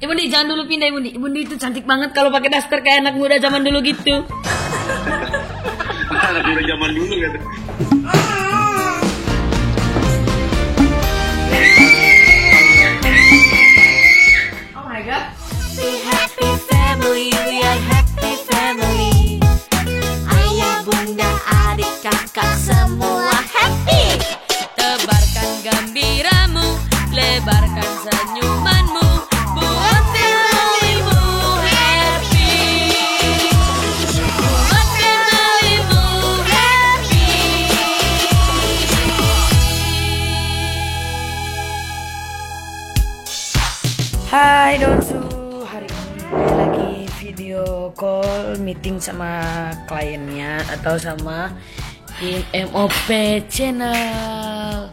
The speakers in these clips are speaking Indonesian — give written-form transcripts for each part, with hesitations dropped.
Ibu Di, jangan dulu pindah Ibu Di. Ibu Di itu cantik banget kalau pakai daster kayak anak muda zaman dulu gitu. Anak muda zaman dulu kan. Oh my god. Happy family, we are happy family. Ayah, bunda, adik, kakak semua happy. Tebarkan gembiramu, lebarkan senyumanmu, buat familymu happy. Buat familymu happy. Hai Donsu, hari ini lagi video call meeting sama kliennya atau sama tim MOP channel.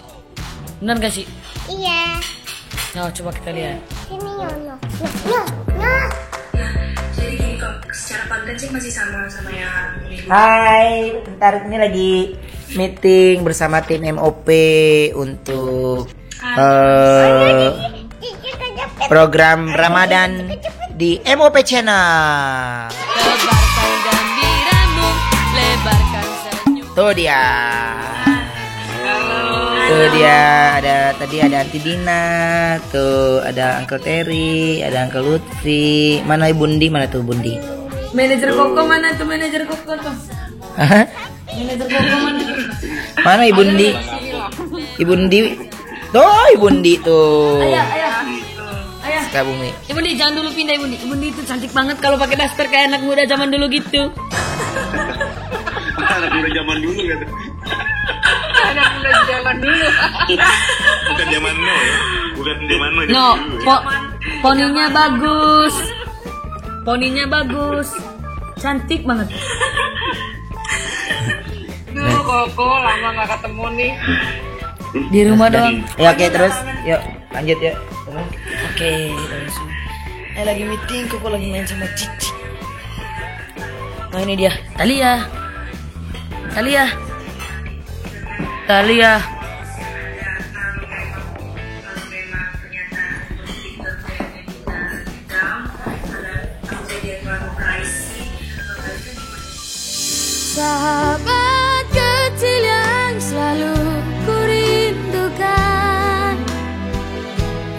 Benar gak sih? Iya. Nah, coba kita lihat. Ini Nyono. Jadi gini kok, secara konten sih masih sama yang minggu. Hai, bentar ini lagi meeting bersama tim MOP untuk program Ramadan di MOP Channel. Tebarkan gembiramu, lebarkan senyum. Tuh dia. Tuh dia, tadi ada Aunty Dina, tuh ada Uncle Terry, ada Uncle Lutfi. Mana Ibu Bundi? Mana tuh Bundi? Manajer Koko mana tuh manajer Koko tuh? Hah? Manajer Koko mana? Mana Ibu Bundi? Ibu Bundi. Tuh Ibu Bundi tuh. Ayah. Sukabumi. Ibu Di, jangan dulu pindah Ibu Di. Ibu Di itu cantik banget kalau pakai daster kayak anak muda zaman dulu gitu. Anak muda zaman dulu kan. Anak muda zaman dulu. Bukan zaman no ya. Bukan zaman no. No, poninya bagus. Poninya bagus. Cantik banget. Duh, Koko lama gak ketemu nih. Di rumah doang. Ya oke terus, yuk lanjut yuk. Terus. Oke, langsung. Lagi meeting, Koko lagi main sama Cici. Nah ini dia, Talia. Sahabat kecil yang selalu kurindukan,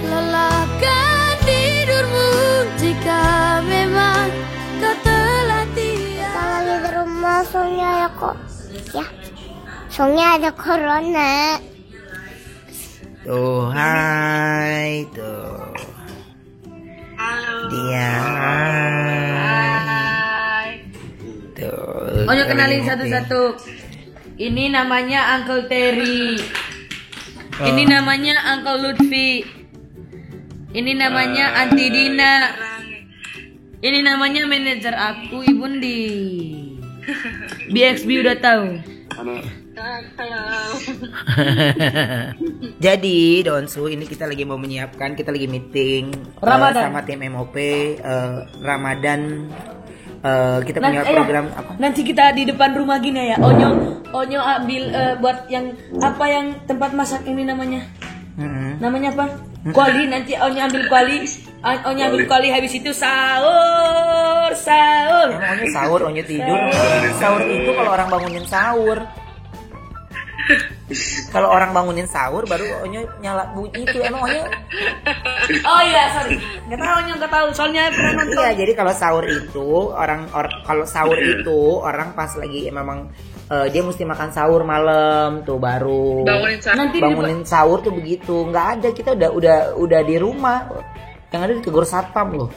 lelapkan tidurmu jika memang kau telah tiada. Kita lagi di rumah soalnya ada kok. Ya. Soalnya ada corona. Tuh, hai tuh. Halo. Dia. Hai. Tuh. Onyo kenalin satu-satu. Ini namanya Uncle Terry. Ini namanya Uncle Lutfi. Ini namanya Aunty Dina. Ini namanya manajer aku, Ibu Di. BXB udah tahu. Halo. Jadi Donsu, ini kita lagi mau menyiapkan, kita lagi meeting Ramadan. sama tim MOP Ramadan. Kita punya program apa? Nanti kita di depan rumah gini ya. Onyo ambil buat yang apa yang tempat masak ini namanya. Namanya apa? Kuali. Nanti Onyo ambil kuali. Onyo ambil kuali, habis itu sahur. Emang Onyo sahur, Onyo tidur. Sahur itu kalau orang bangunin sahur. Kalau orang bangunin sahur baru Onyo nyala bunyi itu. Emang Onyo? Oh iya, sorry. Nggak tahu. Soalnya pernah nonton. Iya, jadi kalau sahur itu orang pas lagi memang dia mesti makan sahur malam tuh baru bangunin sahur tuh begitu. Nggak ada, kita udah di rumah. Yang ada ditegur satpam loh.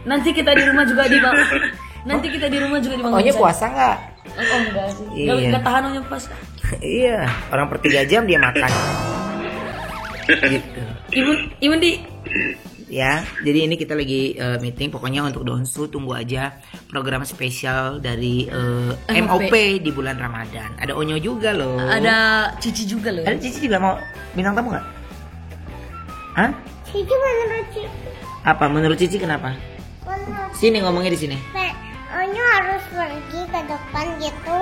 Nanti kita di rumah juga dibangun. Nanti kita di rumah juga dibangun. Onyo puasa nggak? Oh enggak sih. Iya. Nggak tahan Onyo puasa. Iya, orang per 3 jam dia makan. Gitu. Ibu Di. Ya, jadi ini kita lagi meeting. Pokoknya untuk Donsu tunggu aja program spesial dari MOP di bulan Ramadan. Ada Onyo juga loh. Ada Cici juga loh. Ada Cici juga mau bintang tamu nggak? Hah? Cici menurut Cici. Apa menurut Cici kenapa? Sini ngomongnya di sini. Onyo harus pergi ke depan gitu.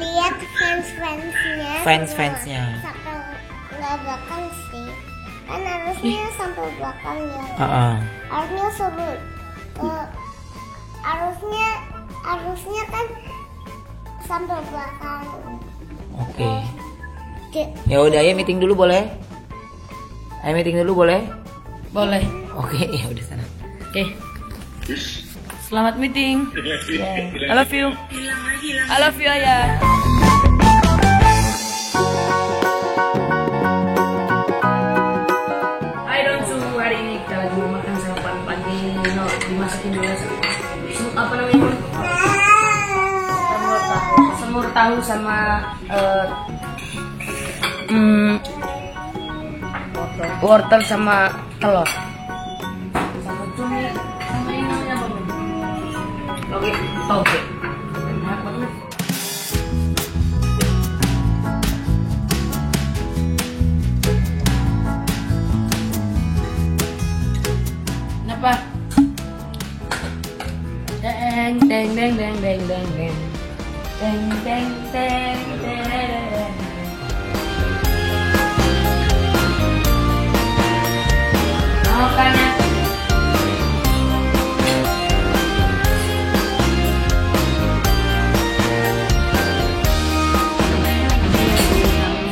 Lihat fans-fansnya. Fans-fansnya. nggak belakang sih. Kan harusnya sampai belakang ya. Harusnya suruh harusnya kan sampai belakang. Oke. Ya udah, ya meeting dulu boleh? Ayo meeting dulu boleh? Boleh. Oke, ya udah sana. Oke. Selamat meeting. I love you. I love you, Ayah. Hai Donsu, hari ini kita lagi makan sama Pan di Nino, dimasakin dulu apa namanya? Semur tahu sama wortel sama telur. Sama cumi sama ini namanya apa? Toge. Enak banget. Kenapa? Deng deng deng deng deng deng deng deng deng deng deng. Makanya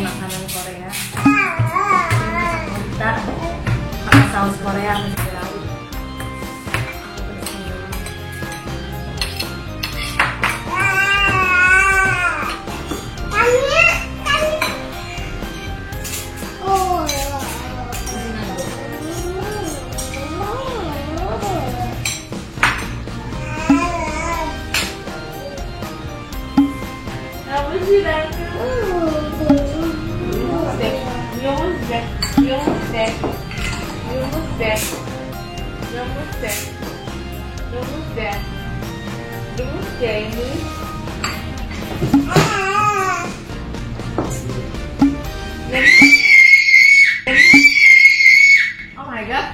makanan Korea. Kita pakai saus Korea masih laut. Oh my god.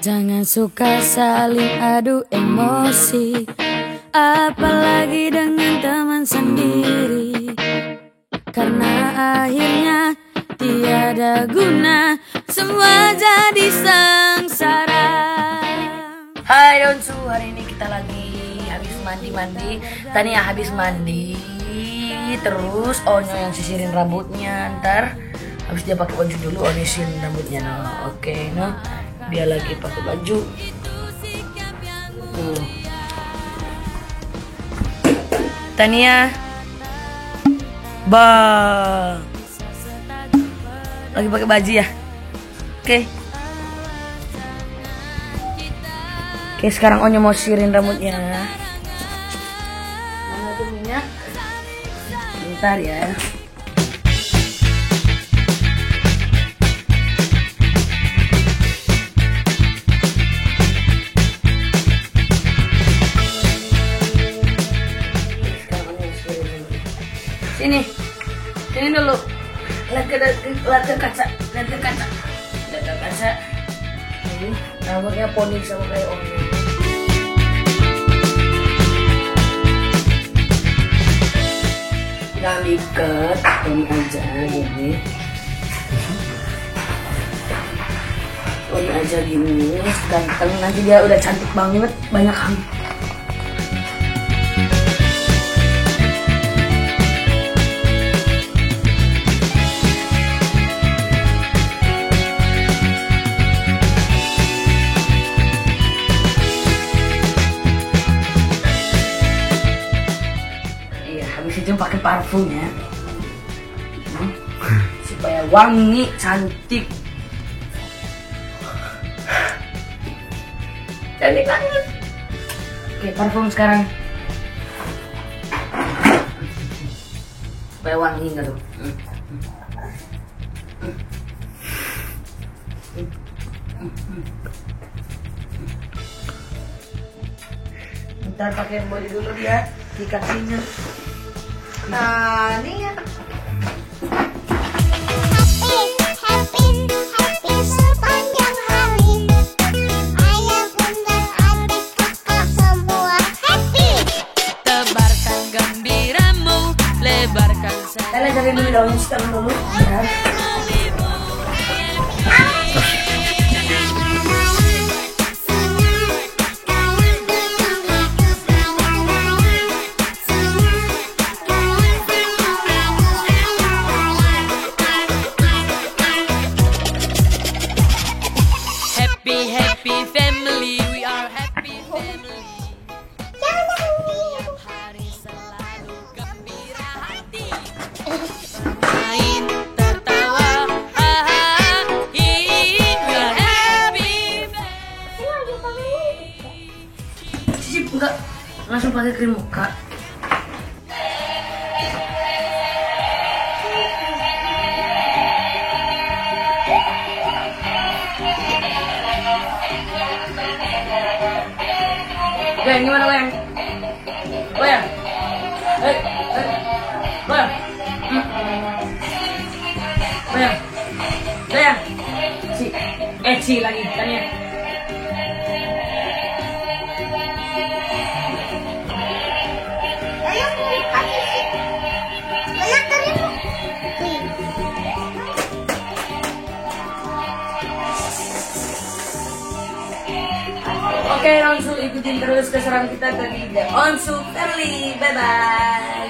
Jangan suka saling adu emosi, apalagi dengan teman sendiri. Karena akhirnya tiada guna, semua jadi sengsara. Hai Donsu, hari ini kita lagi habis mandi. Tania habis mandi, terus Onyo yang sisirin rambutnya. Ntar habis dia pakai baju dulu, onisin rambutnya. No, oke, no. Dia lagi pakai baju. Tania, lagi pakai baju ya. Oke, sekarang Onyo mau sisirin rambutnya. Mana tuh minyak? Bentar ya. Sini dulu. Lihat ke kaca. Ini rambutnya poni sama kayak Onyo. Jangan diikat, poni aja gini. Poni aja gini, ganteng. Nanti dia udah cantik banget, banyak hang. Habis itu pakai parfum ya. Supaya wangi, cantik. Cantik banget. Oke, parfum sekarang. Supaya wangi enggak tuh. Ntar pakai body dulu ya di kakinya. Nah, ini ya. Happy sepanjang hari. Ayah, bunda, adik, kakak semua happy. Tebarkan gembiramu, lebarkan Kalian cari dulu daun setengah dulu. Ya. Happy family, we are happy family. Hari selalu gembira hati. Main tertawa, we are happy family. Cicip enggak langsung pakai krim muka. Goyang gimana goyang? Goyang. Goyang. Goyang. Goyang. Si lagi tanya. Ayo, kasih sih. Mana krimmu? Oke, langsung ikutin terus keseruan kita tadi The Onsu Family. Bye bye.